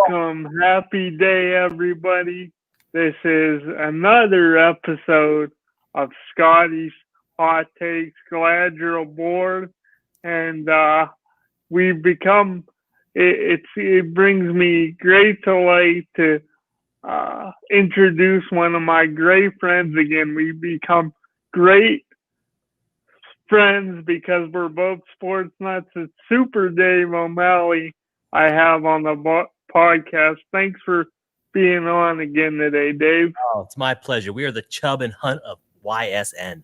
Welcome. Happy day, everybody. This is another episode of Scotty'S Hot Takes. Glad you're aboard. And we've become, it brings me great delight to introduce one of my great friends again. We've become great friends because we're both sports nuts. It's Super Dave O'Malley I have on the podcast. Thanks for being on again today, Dave. Oh, it's my pleasure. We are the Chubb and Hunt of YSN.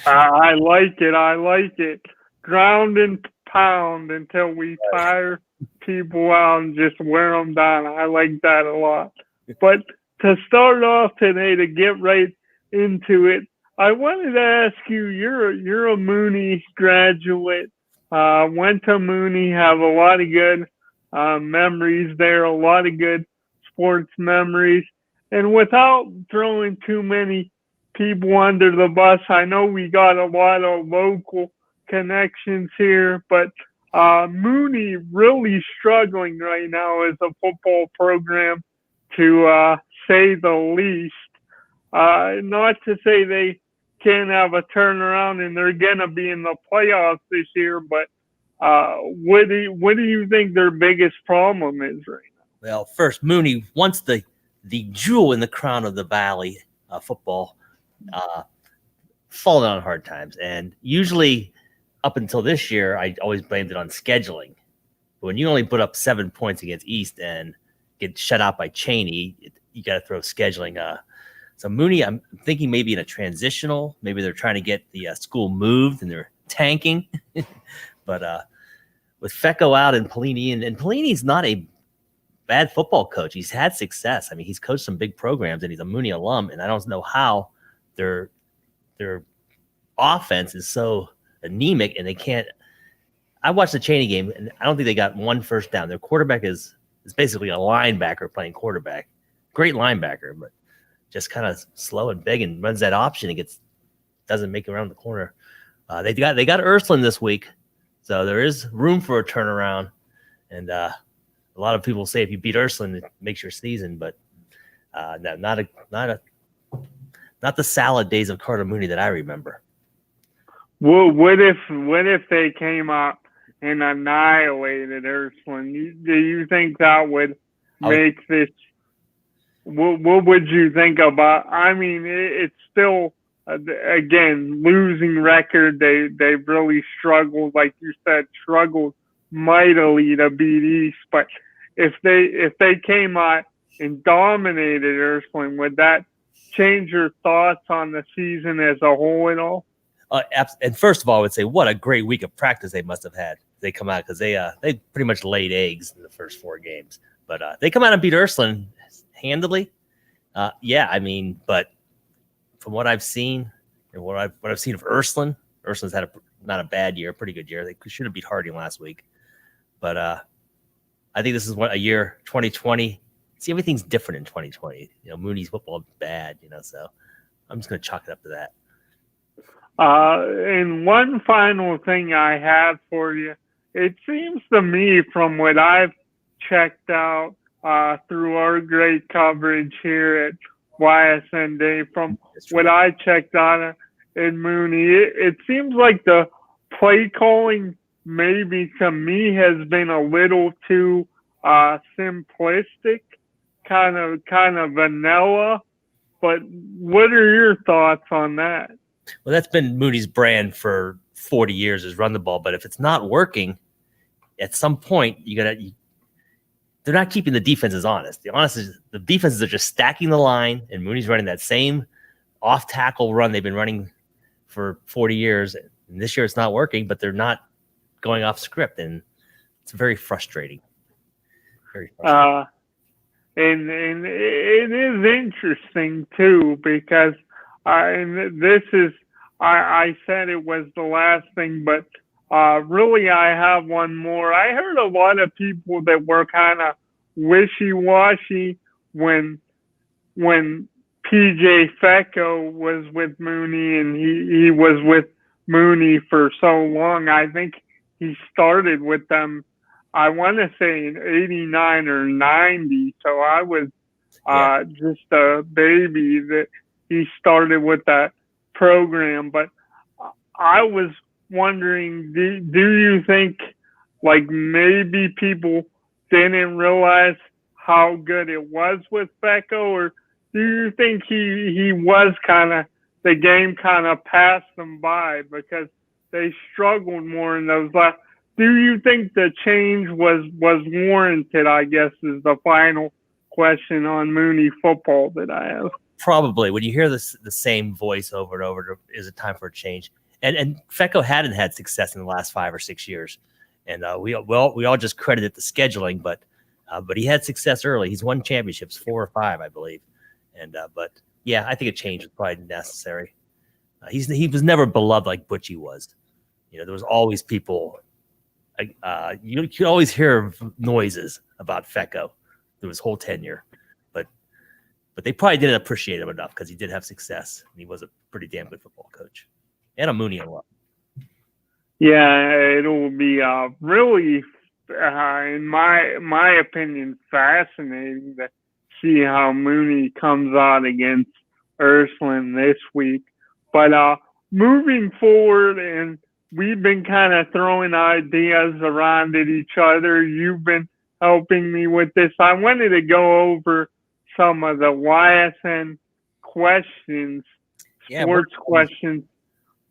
I like it. I like it. Ground and pound until we tire people out and just wear them down. I like that a lot. But to start off today, to get right into it, I wanted to ask you, you're a Mooney graduate, went to Mooney, have a lot of good memories there, a lot of good sports memories. And without throwing too many people under the bus, I know we got a lot of local connections here, but Mooney really struggling right now as a football program, to say the least. Not to say they can't have a turnaround and they're going to be in the playoffs this year, but what do you think their biggest problem is right now? Well, first, Mooney, once the jewel in the crown of the Valley football, fallen on hard times. And usually up until this year, I always blamed it on scheduling. But when you only put up 7 points against East and get shut out by Cheney, you got to throw scheduling. So Mooney, I'm thinking maybe in a transitional, maybe they're trying to get the school moved and they're tanking. But with Fecco out and Pelini, and Pelini's not a bad football coach. He's had success. I mean, he's coached some big programs and he's a Mooney alum. And I don't know how their offense is so anemic and they can't. I watched the Cheney game and I don't think they got one first down. Their quarterback is basically a linebacker playing quarterback. Great linebacker, but just kind of slow and big and runs that option and doesn't make it around the corner. They got Ursuline this week, so there is room for a turnaround. And a lot of people say if you beat Ursuline, it makes your season, but not the salad days of Carter Mooney that I remember. Well, what if they came up and annihilated Ursuline? Do you think that would make this? What would you think about? I mean, it's still, again, losing record. They've really struggled, like you said, struggled mightily to beat East. But if they came out and dominated Ursuline, would that change your thoughts on the season as a whole at all? And first of all, I would say what a great week of practice they must have had. They come out because they pretty much laid eggs in the first 4 games. But they come out and beat Ursuline handily. Yeah, I mean, but from what I've seen and what I've seen of Ursuline's had not a bad year, a pretty good year. They should have beat Harding last week. But I think this is a year 2020. See, everything's different in 2020. Mooney's football is bad, so I'm just going to chalk it up to that. And one final thing I have for you, it seems to me from what I've checked out through our great coverage here at YSN Day, from what I checked out in Mooney, it seems like the play calling maybe to me has been a little too simplistic, kind of vanilla. But what are your thoughts on that? Well, that's been Mooney's brand for 40 years, is run the ball. But if it's not working, at some point they're not keeping the defenses honest. The defenses are just stacking the line, and Mooney's running that same off tackle run they've been running for 40 years. And this year it's not working, but they're not going off script, and it's very frustrating. Very frustrating. And it is interesting too, because I said it was the last thing, but really I have one more. I heard a lot of people that were kind of wishy-washy when PJ Fecco was with Mooney, and he was with Mooney for so long. I think he started with them I want to say in 89 or 90. So I was just a baby that he started with that program. But I was wondering, do you think like maybe people didn't realize how good it was with Fecko, or do you think he was the game kind of passed them by because they struggled more in those last? Do you think the change was warranted, I guess, is the final question on Mooney football that I have. Probably. When you hear the same voice over and over, is it time for a change? And Fecko hadn't had success in the last 5 or 6 years. And we all just credited the scheduling, but he had success early. He's won championships, 4 or 5, I believe. And but yeah, I think a change was probably necessary. He was never beloved like Butchie was. You know, there was always people. You could always hear noises about Fecko through his whole tenure, but they probably didn't appreciate him enough because he did have success and he was a pretty damn good football coach and a Mooney a lot. Yeah, it'll be really, in my opinion, fascinating to see how Mooney comes out against Ursuline this week. But moving forward, and we've been kind of throwing ideas around at each other. You've been helping me with this. I wanted to go over some of the YSN questions, sports questions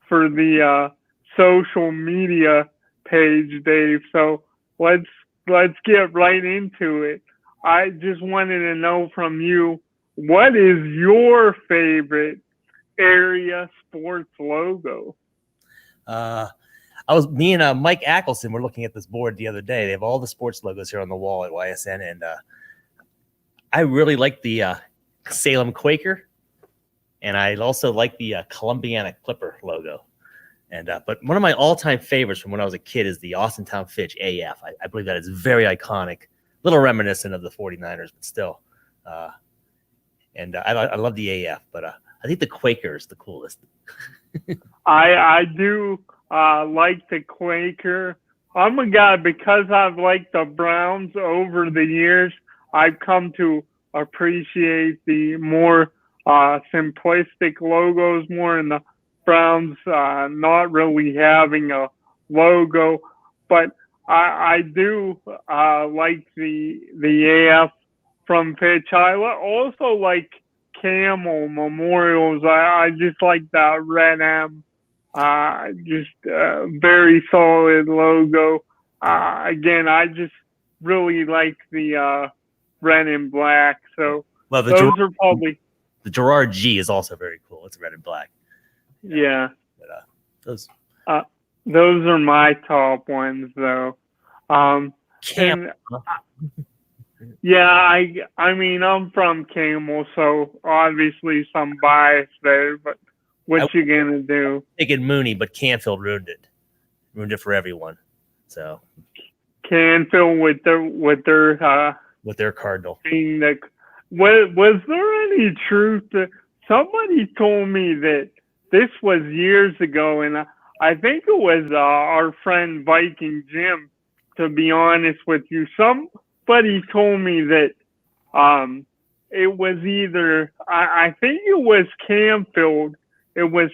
for the social media page, Dave. So let's get right into it. I just wanted to know from you, what is your favorite area sports logo? Me and Mike Ackelson were looking at this board the other day. They have all the sports logos here on the wall at YSN, and I really like the Salem Quaker, and I also like the Columbiana Clipper logo. And but one of my all-time favorites from when I was a kid is the Austintown Fitch AF. I believe that is very iconic, a little reminiscent of the 49ers, but still. And I love the AF, but I think the Quaker is the coolest. I do like the Quaker. I'm a guy, because I've liked the Browns over the years, I've come to appreciate the more simplistic logos more, and the Browns not really having a logo. But I do like the AF from Fitch. I also like Camel Memorials. I just like that red M. Just very solid logo. Again, I just really like the red and black. So those are probably. The Gerard G is also very cool. It's red and black. Yeah. But, those are my top ones, though. Yeah, I mean, I'm from Camel, so obviously some bias there, but what you gonna do? Thinking Mooney, but Canfield ruined it for everyone. So Canfield with their Cardinal. Was there any truth to? Somebody told me that this was years ago, and I think it was our friend Viking Jim. To be honest with you, somebody told me that it was either I think it was Canfield. It was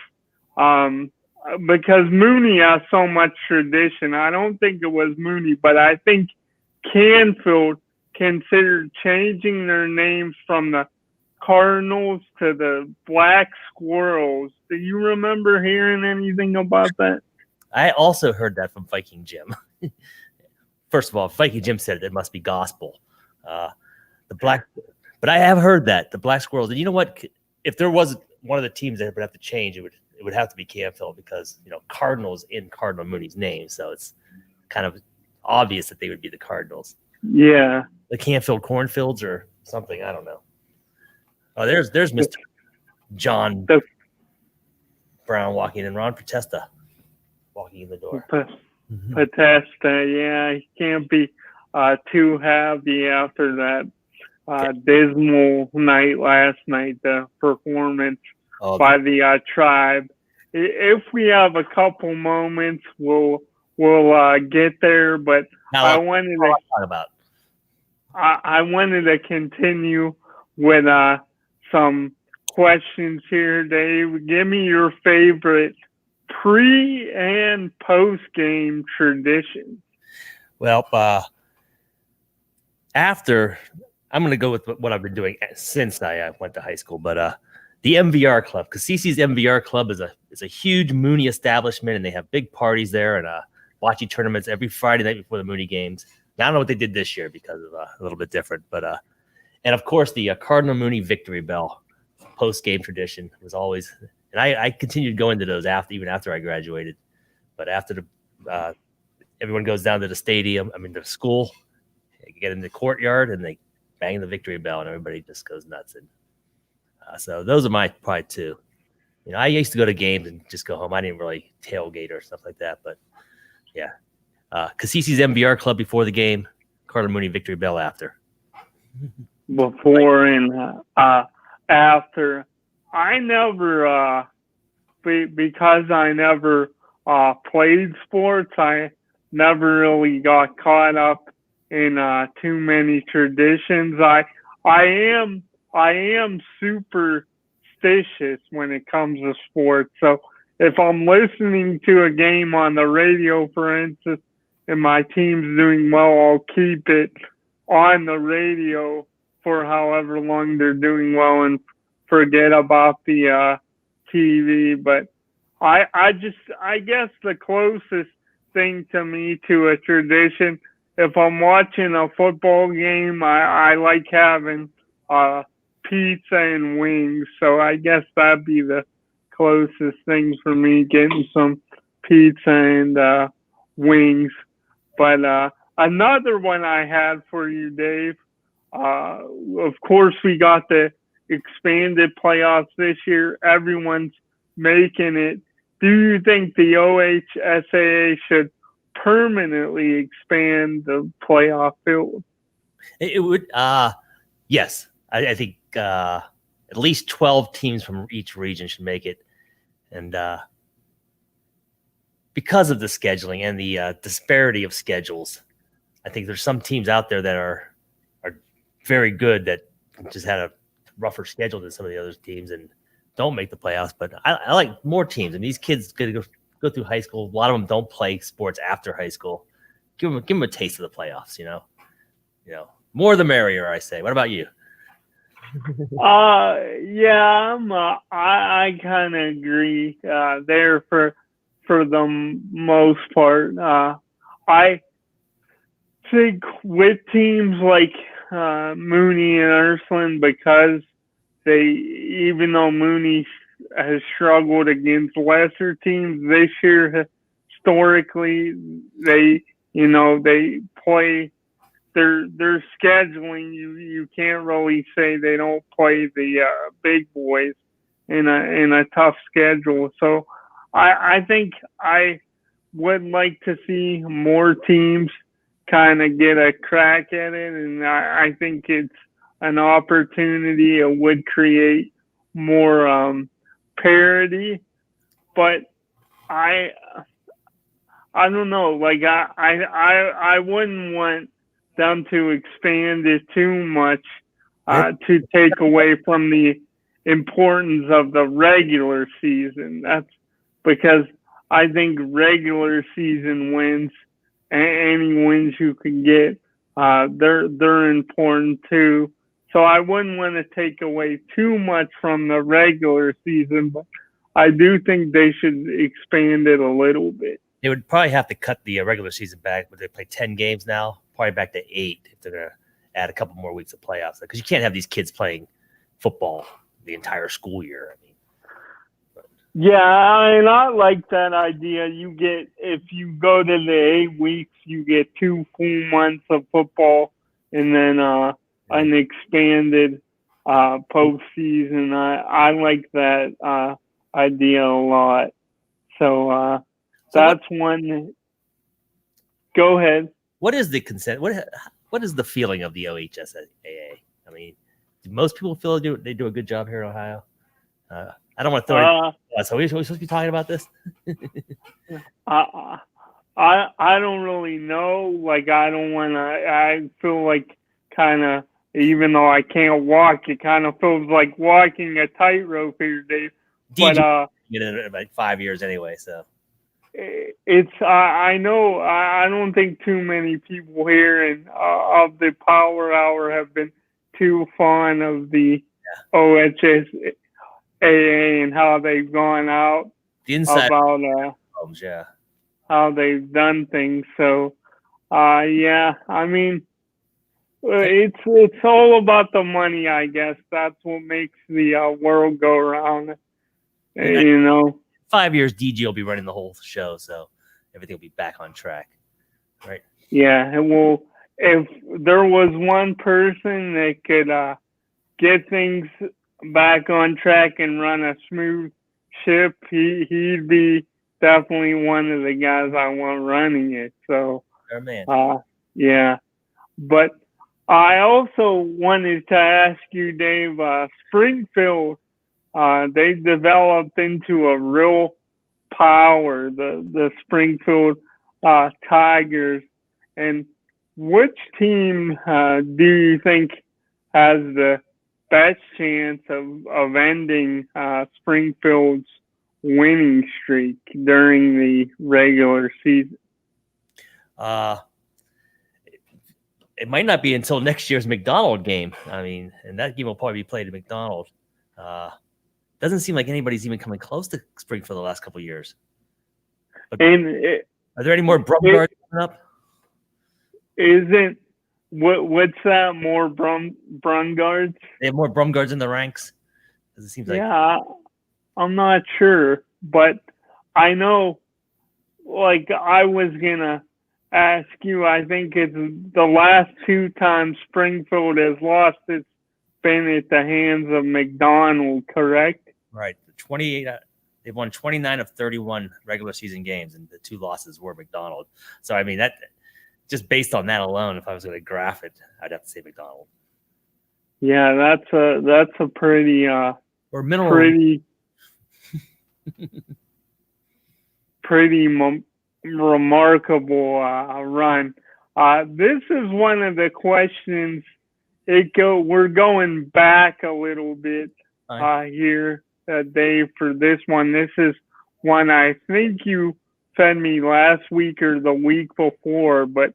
because Mooney has so much tradition. I don't think it was Mooney, but I think Canfield considered changing their names from the Cardinals to the Black Squirrels. Do you remember hearing anything about that? I also heard that from Viking Jim. First of all, Viking Jim said it must be gospel. But I have heard that the Black Squirrels. And you know what? If there was one of the teams that would have to change, it would have to be Canfield, because Cardinals in Cardinal Mooney's name, so it's kind of obvious that they would be the Cardinals. Yeah, the Canfield Cornfields or something. I don't know. Oh, there's Mr. John Brown walking in. Ron Protesta walking in the door. Protesta, yeah, he can't be too happy after that dismal night last night, the performance by the Tribe. If we have a couple moments, we'll get there. But I wanted to talk about. I wanted to continue with some questions here, Dave. Give me your favorite pre and post game traditions. Well, after I'm going to go with what I've been doing since I went to high school, but the MVR club, because CC's MVR club is a huge Mooney establishment, and they have big parties there and bocce tournaments every Friday night before the Mooney games. Now, I don't know what they did this year because of a little bit different, but and of course the Cardinal Mooney Victory Bell post game tradition was always, and I continued going to those even after I graduated. But after everyone goes down to the stadium, to the school, they get in the courtyard and they bang the victory bell, and everybody just goes nuts. And so those are my probably two. I used to go to games and just go home. I didn't really tailgate or stuff like that, but yeah. Cassisi's MVR club before the game, Cardinal Mooney Victory Bell after. Before and after. I never, because I never played sports, I never really got caught up in too many traditions. I am superstitious when it comes to sports. So if I'm listening to a game on the radio, for instance, and my team's doing well, I'll keep it on the radio for however long they're doing well and forget about the TV. But I guess the closest thing to me to a tradition, if I'm watching a football game, I like having pizza and wings. So I guess that'd be the closest things for me, getting some pizza and wings. But another one I had for you, Dave, of course we got the expanded playoffs this year. Everyone's making it. Do you think the OHSAA should permanently expand the playoff field? It would, yes. I think at least 12 teams from each region should make it. And because of the scheduling and the disparity of schedules, I think there's some teams out there that are very good that just had a rougher schedule than some of the other teams and don't make the playoffs. But I like more teams, and these kids go through high school. A lot of them don't play sports after high school. Give them a taste of the playoffs. More the merrier, I say. What about you? Yeah, I kind of agree there for the most part. I think with teams like Mooney and Ursuline, because even though Mooney has struggled against lesser teams this year, historically they play their scheduling. You can't really say they don't play the big boys in a tough schedule. So I think I would like to see more teams kind of get a crack at it, and I think it's an opportunity. It would create more parity, but I don't know. Like I wouldn't want them to expand it too much to take away from the importance of the regular season. That's because I think regular season wins, any wins you can get, they're important too. So I wouldn't want to take away too much from the regular season, but I do think they should expand it a little bit. They would probably have to cut the regular season back, but they play 10 games now, probably back to 8 if they're going to add a couple more weeks of playoffs. Because you can't have these kids playing football the entire school year. Yeah, and I like that idea. If you go to the 8 weeks, you get 2 full months of football, and then an expanded postseason. I like that idea a lot. So that's one. Go ahead. What is the consent? What is the feeling of the OHSAA? I mean, do most people feel they do a good job here in Ohio? I don't want to throw it. So are we supposed to be talking about this? I don't really know. Like, I don't want to. I feel like kind of, even though I can't walk, it kind of feels like walking a tightrope here, Dave. But get it in like 5 years anyway. So it's I know I don't think too many people here of the Power Hour have been too fond of the OHSAA and how they've gone out the inside about homes, yeah, how they've done things. So yeah, I mean, it's all about the money, I guess. That's what makes the world go around. You know. 5 years, DG will be running the whole show, so everything will be back on track, right? Yeah, well, if there was one person that could get things back on track and run a smooth ship, he'd be definitely one of the guys I want running it. So, man. Yeah, but I also wanted to ask you, Dave. Springfield, they developed into a real power, the Springfield Tigers. And which team do you think has the best chance of ending Springfield's winning streak during the regular season? It might not be until next year's McDonald game. I mean, and that game will probably be played at McDonald. Doesn't seem like anybody's even coming close to Springfield the last couple of years. But are there any more Brumgards coming up? Isn't what's that? More Brumgards? They have more Brumgards in the ranks. It seems like. Yeah, I'm not sure, but I know. Like, I was gonna ask you. I think it's the last 2 times Springfield has lost. It's been at the hands of McDonald, correct? Right. 28. They've won 29 of 31 regular season games, and the 2 losses were McDonald. So I mean, that just based on that alone, if I was going to graph it, I'd have to say McDonald. Yeah, that's a pretty or minimal pretty remarkable run. This is one of the questions. We're going back a little bit here, Dave, for this one. This is one I think you sent me last week or the week before. But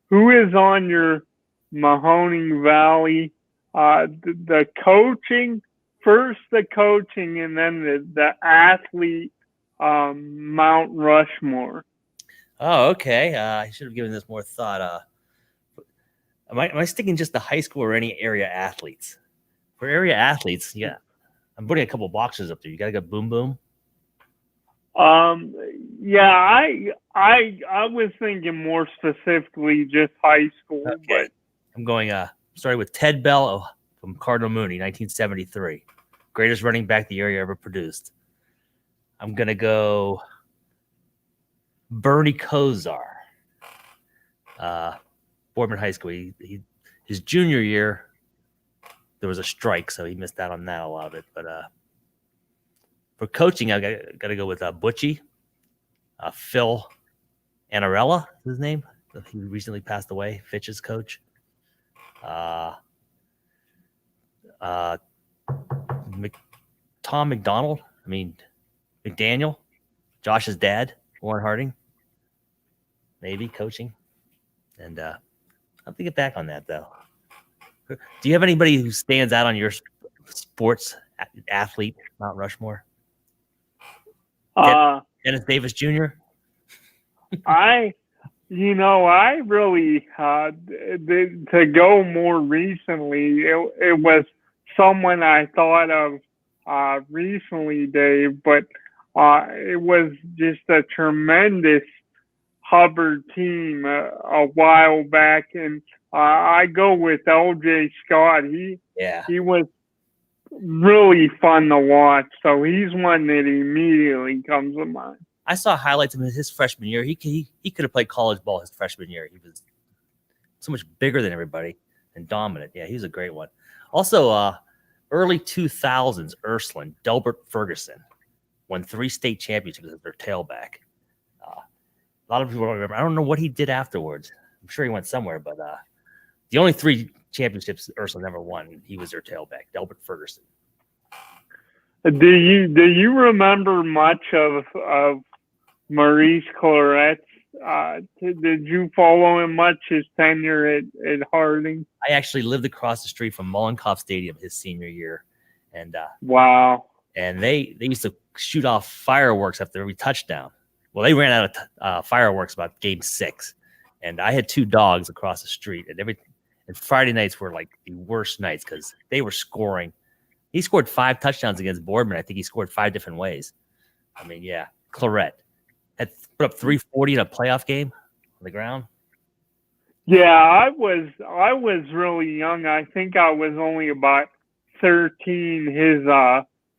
who is on your Mahoning Valley? The coaching, first the coaching, and then the athlete Mount Rushmore. Oh, okay. I should have given this more thought. Am I sticking just to high school or any area athletes? For area athletes, yeah, I'm putting a couple boxes up there. You got to go Boom Boom. Yeah, I was thinking more specifically just high school. Okay. But I'm going. Starting with Ted Bell from Cardinal Mooney, 1973, greatest running back the area ever produced. I'm gonna go Bernie Kosar. Boardman High School. His junior year, there was a strike, so he missed out on that a lot of it. But for coaching, I got to go with Butchie, Phil Anarella, is his name. He recently passed away. Fitch's coach. Tom McDonald. I mean, McDaniel, Josh's dad, Warren Harding. Maybe coaching. And I'll think back on that, though. Do you have anybody who stands out on your sports athlete, Mount Rushmore? Dennis Davis Jr.? I really, to go more recently, it was someone I thought of recently, Dave, but it was just a tremendous Hubbard team a while back, and I go with LJ Scott. He was really fun to watch, so he's one that immediately comes to mind. I saw highlights of him his freshman year. He could have played college ball his freshman year. He was so much bigger than everybody and dominant. Yeah, he was a great one. Also, early 2000s, Ursuline, Delbert Ferguson won 3 state championships as their tailback. A lot of people don't remember. I don't know what he did afterwards. I'm sure he went somewhere, but the only 3 championships Ursula never won, he was their tailback, Delbert Ferguson. Do you remember much of Maurice Claret's? Did you follow him much, his tenure at Harding? I actually lived across the street from Mollenkopf Stadium his senior year, and wow. And they used to shoot off fireworks after every touchdown. Well, they ran out of fireworks about game 6, and I had 2 dogs across the street, and Friday nights were like the worst nights because they were scoring. He scored 5 touchdowns against Boardman. I think he scored 5 different ways. I mean, yeah, Claret had put up 340 in a playoff game on the ground. Yeah, I was really young. I think I was only about 13 his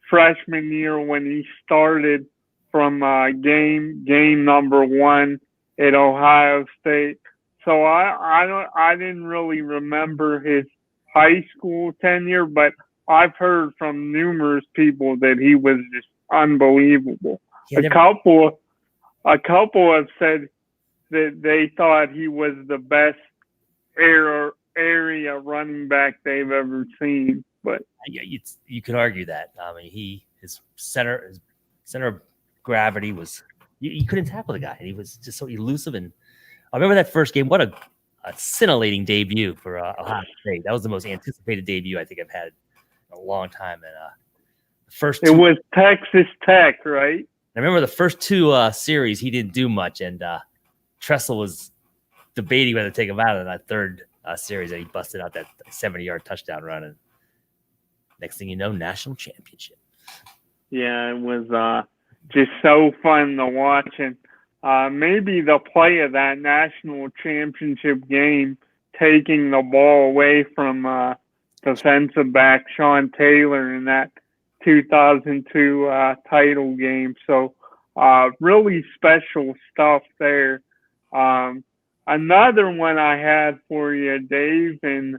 freshman year when he started from game number 1 at Ohio State. So I didn't really remember his high school tenure, but I've heard from numerous people that he was just unbelievable. A couple have said that they thought he was the best area running back they've ever seen. But yeah, you could argue that. I mean, his center of gravity was you couldn't tackle the guy, and he was just so elusive. And I remember that first game. What a scintillating debut for Ohio State. That was the most anticipated debut I think I've had in a long time. And the first it was Texas Tech, right? I remember the first 2 series he didn't do much, and Tressel was debating whether to take him out of that 3rd series, and he busted out that 70-yard touchdown run. And next thing you know, national championship. Yeah, it was just so fun to watch. And maybe the play of that national championship game, taking the ball away from defensive back Sean Taylor in that 2002 title game. So really special stuff there. Another one I had for you, Dave, and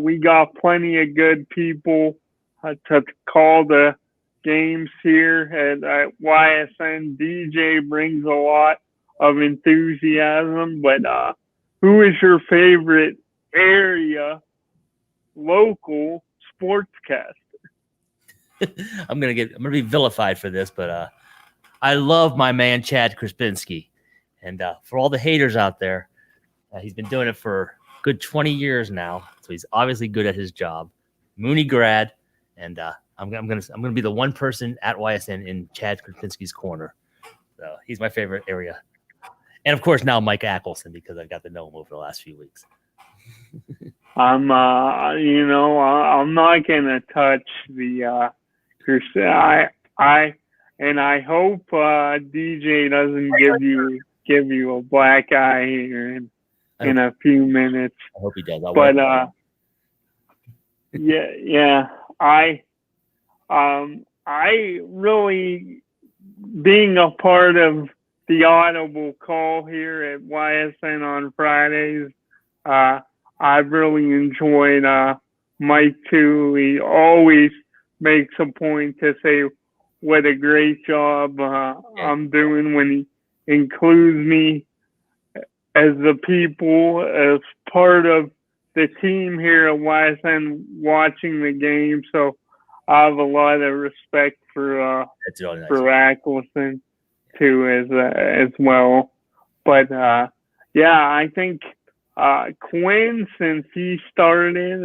we got plenty of good people to call the games here at YSN. DJ brings a lot of enthusiasm, but who is your favorite area local sportscaster? I'm gonna be vilified for this, but I love my man Chad Krespinski, and for all the haters out there, he's been doing it for a good 20 years now, so he's obviously good at his job. Mooney grad, and I'm gonna be the one person at YSN in Chad Krespinski's corner. So he's my favorite area, and of course now Mike Ackelson, because I've got to know him over the last few weeks. I'm not gonna touch the I hope DJ doesn't give you a black eye here in a few minutes. I hope he does. I really, being a part of the audible call here at YSN on Fridays, I've really enjoyed Mike too. He always makes a point to say what a great job I'm doing when he includes me as the people, as part of the team here at YSN watching the game. So I have a lot of respect for Ackelson too as well. But I think Quinn, since he started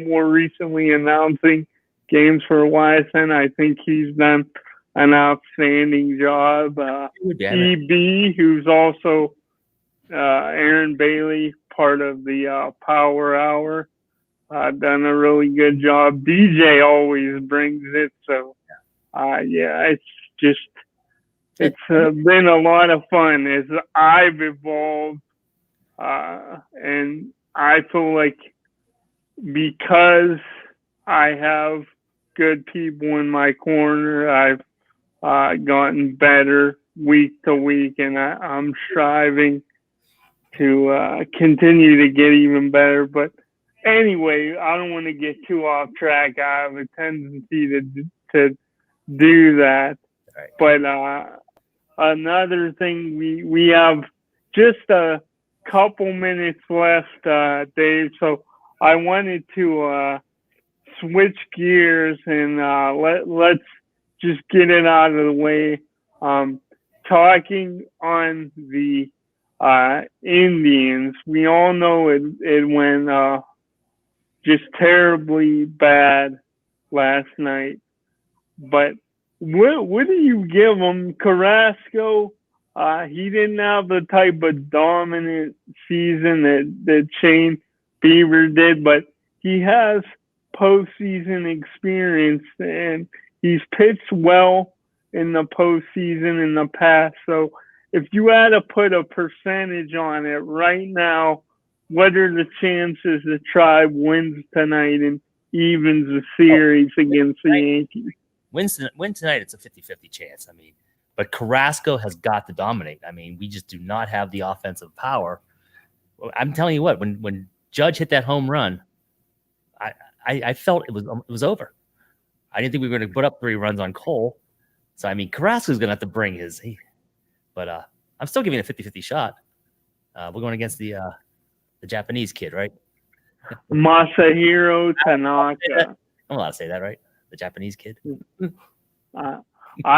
more recently announcing games for YSN, I think he's done an outstanding job. EB, who's also Aaron Bailey, part of the Power Hour, done a really good job. DJ always brings it. So, it's been a lot of fun as I've evolved. And I feel like because I have good people in my corner, I've gotten better week to week, and I'm striving to continue to get even better. But anyway, I don't want to get too off track. I have a tendency to do that. Right. But another thing, we have just a couple minutes left, Dave. So I wanted to switch gears and let's just get it out of the way. Talking on the Indians, we all know it went just terribly bad last night. But what do you give him? Carrasco, he didn't have the type of dominant season that Shane Bieber did, but he has postseason experience, and he's pitched well in the postseason in the past. So if you had to put a percentage on it right now, what are the chances the Tribe wins tonight and evens the series against the Yankees? Win tonight, it's a 50-50 chance. I mean, but Carrasco has got to dominate. I mean, we just do not have the offensive power. I'm telling you what, when Judge hit that home run, I felt it was over. I didn't think we were going to put up 3 runs on Cole. So, I mean, Carrasco's going to have to bring his – but I'm still giving it a 50-50 shot. We're going against the Japanese kid, right? Masahiro Tanaka. I'm allowed to say that, right? The Japanese kid. I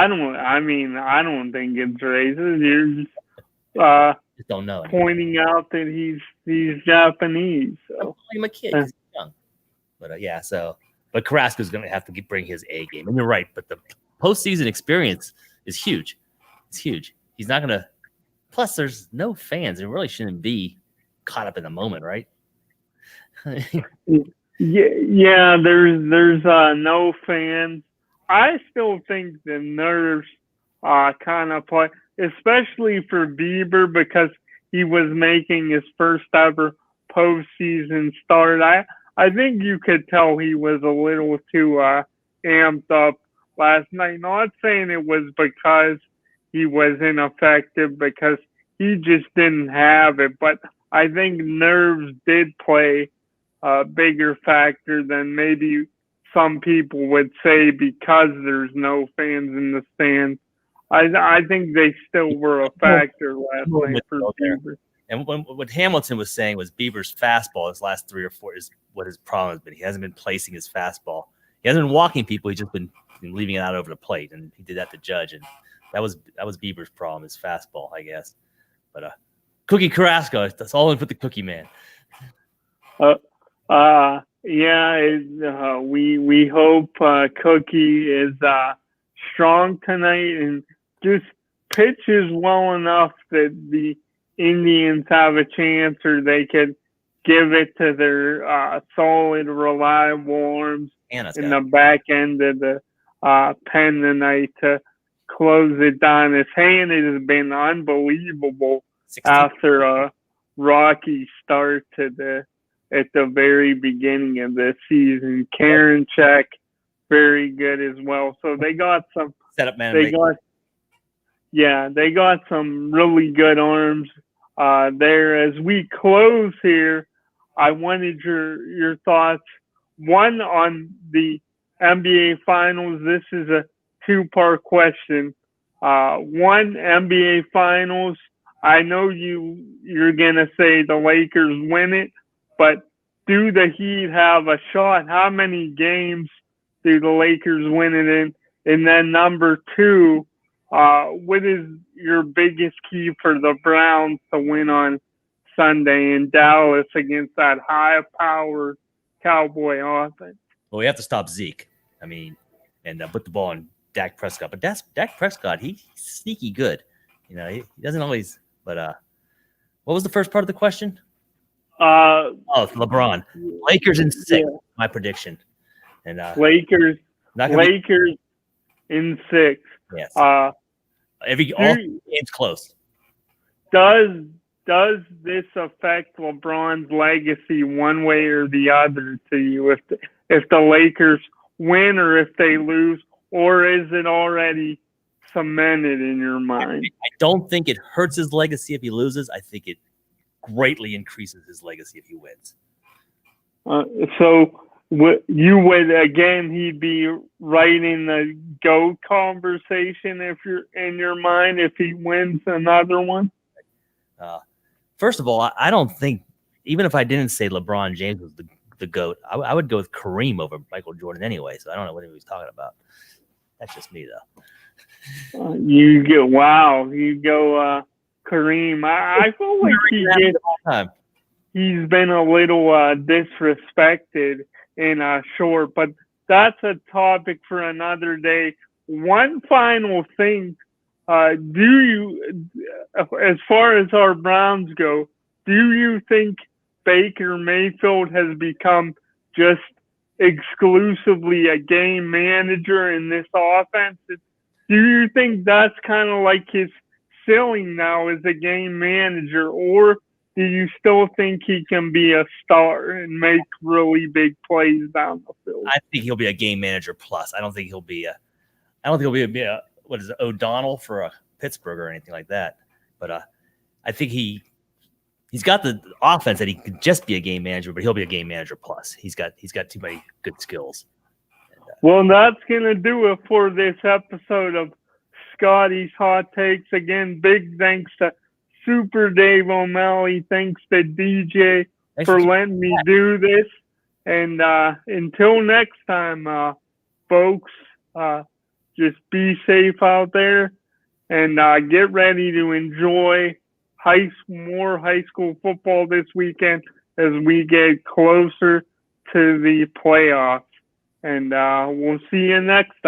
don't think it's racist. You're just don't know. Pointing out that he's Japanese. So. I'm calling him a kid. He's young. But yeah, but Carrasco's going to have to bring his A game, and you're right. But the postseason experience is huge. It's huge. He's not going to. Plus, there's no fans. It really shouldn't be caught up in the moment, right? Yeah. There's no fans. I still think the nerves kind of play, especially for Bieber, because he was making his first ever postseason start. I think you could tell he was a little too amped up last night. Not saying it was because he was ineffective, because he just didn't have it. But I think nerves did play a bigger factor than maybe some people would say, because there's no fans in the stands. I think they still were a factor last night for Bieber. And what Hamilton was saying was Bieber's fastball, his last 3 or 4, is what his problem has been. He hasn't been placing his fastball. He hasn't been walking people. He's just been leaving it out over the plate, and he did that to Judge, and that was Bieber's problem, his fastball, I guess. But Cookie Carrasco, that's all in for the Cookie Man. We hope Cookie is strong tonight and just pitches well enough that the Indians have a chance, or they could give it to their solid, reliable arms in the back end of the pen tonight to close it down. His hand has been unbelievable 16. After a rocky start at the very beginning of the season. Karinchak, very good as well. So they got some setup man. They got some really good arms there. As we close here, I wanted your thoughts. One, on the NBA Finals. This is a 2-part question. One, NBA Finals. I know you're gonna say the Lakers win it, but do the Heat have a shot? How many games do the Lakers win it in? And then number 2, what is your biggest key for the Browns to win on Sunday in Dallas against that high-powered Cowboy offense? Well, we have to stop Zeke. I mean, and put the ball on Dak Prescott. But Dak Prescott, he's sneaky good. You know, he doesn't always. But what was the first part of the question? LeBron. Lakers in 6. Yeah. My prediction. And Lakers in 6. Yes. All games close. Does this affect LeBron's legacy one way or the other to you? If the Lakers win or if they lose, or is it already cemented in your mind? I don't think it hurts his legacy if he loses. I think it greatly increases his legacy if he wins. So you would, again, he'd be right in the GOAT conversation if you're in your mind if he wins another one? First of all, I don't think, even if I didn't say LeBron James was the GOAT, I would go with Kareem over Michael Jordan anyway. So I don't know what he was talking about. That's just me, though. You go Kareem. I feel like he's been a little disrespected in short, but that's a topic for another day. One final thing. Do you, as far as our Browns go, do you think Baker Mayfield has become just exclusively a game manager in this offense? Do you think that's kind of like his ceiling now as a game manager, or do you still think he can be a star and make really big plays down the field? I think he'll be a game manager plus. I don't think he'll be a what is it, O'Donnell for Pittsburgh or anything like that. But I think he's got the offense that he could just be a game manager, but he'll be a game manager plus. He's got too many good skills. Well, that's gonna do it for this episode of Scotty's Hot Takes. Again, big thanks to Super Dave O'Malley. Thanks to DJ for letting me do this. And until next time, folks, just be safe out there and get ready to enjoy more high school football this weekend as we get closer to the playoffs. And we'll see you next time.